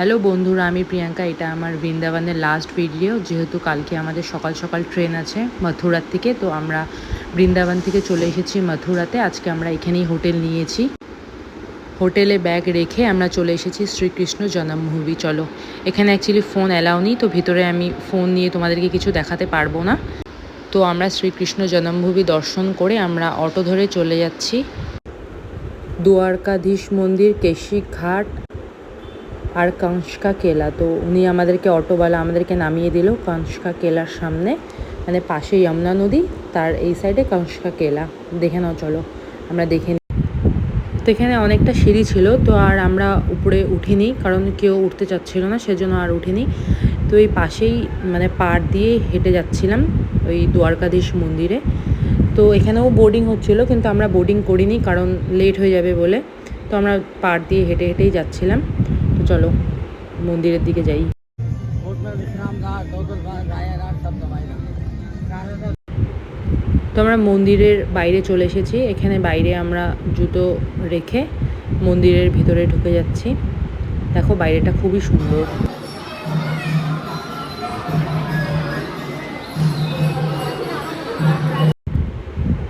Hello বন্ধুরা, আমি প্রিয়াঙ্কা। এটা আমার বৃন্দাবনের লাস্ট ভিডিও। যেহেতু কালকে আমাদের সকাল সকাল ট্রেন আছে মথুরার থেকে, তো আমরা বৃন্দাবন থেকে চলে এসেছি মথুরাতে। আজকে আমরা এখানেই হোটেল নিয়েছি। হোটেলে ব্যাগ রেখে আমরা চলে এসেছি শ্রীকৃষ্ণ জন্মভূমি। চলো, এখানে অ্যাকচুয়ালি ফোন অ্যালাউ নেই, তো ভিতরে আমি ফোন নিয়ে তোমাদেরকে কিছু দেখাতে পারবো না। তো আমরা শ্রীকৃষ্ণ জন্মভূমি দর্শন করে আমরা অটো ধরে চলে যাচ্ছি দ্বারকাধীশ মন্দির, কেশি ঘাট আর কংসকা কেলা। তো উনি আমাদেরকে, অটোওয়ালা আমাদেরকে নামিয়ে দিল কংসকা কেলার সামনে, মানে পাশে যমুনা নদী, তার এই সাইডে কংসকা কেলা। দেখে নাও, চলো আমরা দেখে নিই। তো এখানে অনেকটা সিঁড়ি ছিল, তো আর আমরা উপরে উঠিনি, কারণ কেউ উঠতে চাচ্ছিল না, সেজন্য আর উঠিনি। তো এই পাশেই মানে পাড় দিয়ে হেঁটে যাচ্ছিলাম ওই দ্বারকাধীশ মন্দিরে। তো এখানেও বোর্ডিং হচ্ছিলো, কিন্তু আমরা বোর্ডিং করিনি কারণ লেট হয়ে যাবে বলে। তো আমরা পাড় দিয়ে হেঁটে হেঁটেই যাচ্ছিলাম। তো চলো মন্দিরের দিকে যাই। তো আমরা মন্দিরের বাইরে চলে এসেছি। এখানে বাইরে আমরা জুতো রেখে মন্দিরের ভিতরে ঢুকে যাচ্ছি। দেখো বাইরেটা খুবই সুন্দর।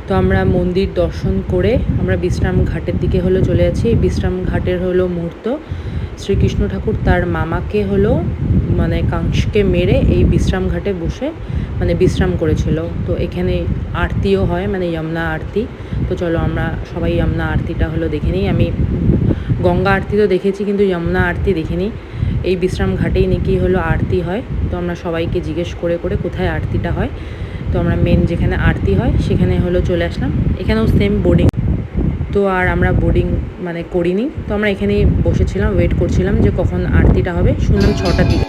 তো আমরা মন্দির দর্শন করে আমরা বিশ্রাম ঘাটের দিকে চলে যাচ্ছি। এই বিশ্রাম ঘাটের মুহূর্ত শ্রীকৃষ্ণ ঠাকুর তার মামাকে মানে কংসকে মেরে এই বিশ্রাম ঘাটে বসে মানে বিশ্রাম করেছিল। তো এখানে আরতিও হয়, মানে যমুনা আরতি। তো চলো আমরা সবাই যমুনা আরতিটা দেখে নিই। আমি গঙ্গা আরতি তো দেখেছি, কিন্তু যমুনা আরতি দেখিনি। এই বিশ্রাম ঘাটেই নাকি আরতি হয়। তো আমরা সবাইকে জিজ্ঞেস করে করে কোথায় আরতিটা হয়। তো আমরা মেন যেখানে আরতি হয় সেখানে চলে আসলাম। এখানেও সেম বোর্ডিং। তো আর আমরা বোর্ডিং মানে করিনি। তো আমরা এখানেই বসেছিলাম, ওয়েট করছিলাম যে কখন আরতিটা হবে। শুনলাম 6টার দিকে।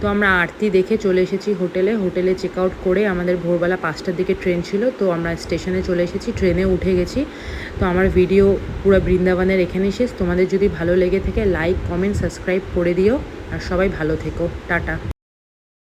তো আমরা আরতি দেখে চলে এসেছি হোটেলে চেক আউট করে। আমাদের ভোরবেলা 5টার দিকে ট্রেন ছিল, তো আমরা স্টেশনে চলে এসেছি, ট্রেনে উঠে গেছি। তো আমার ভিডিও পুরো বৃন্দাবনের এখানেই শেষ। তোমাদের যদি ভালো লেগে থাকে লাইক, কমেন্ট, সাবস্ক্রাইব করে দিও। আর সবাই ভালো থেকো। টাটা।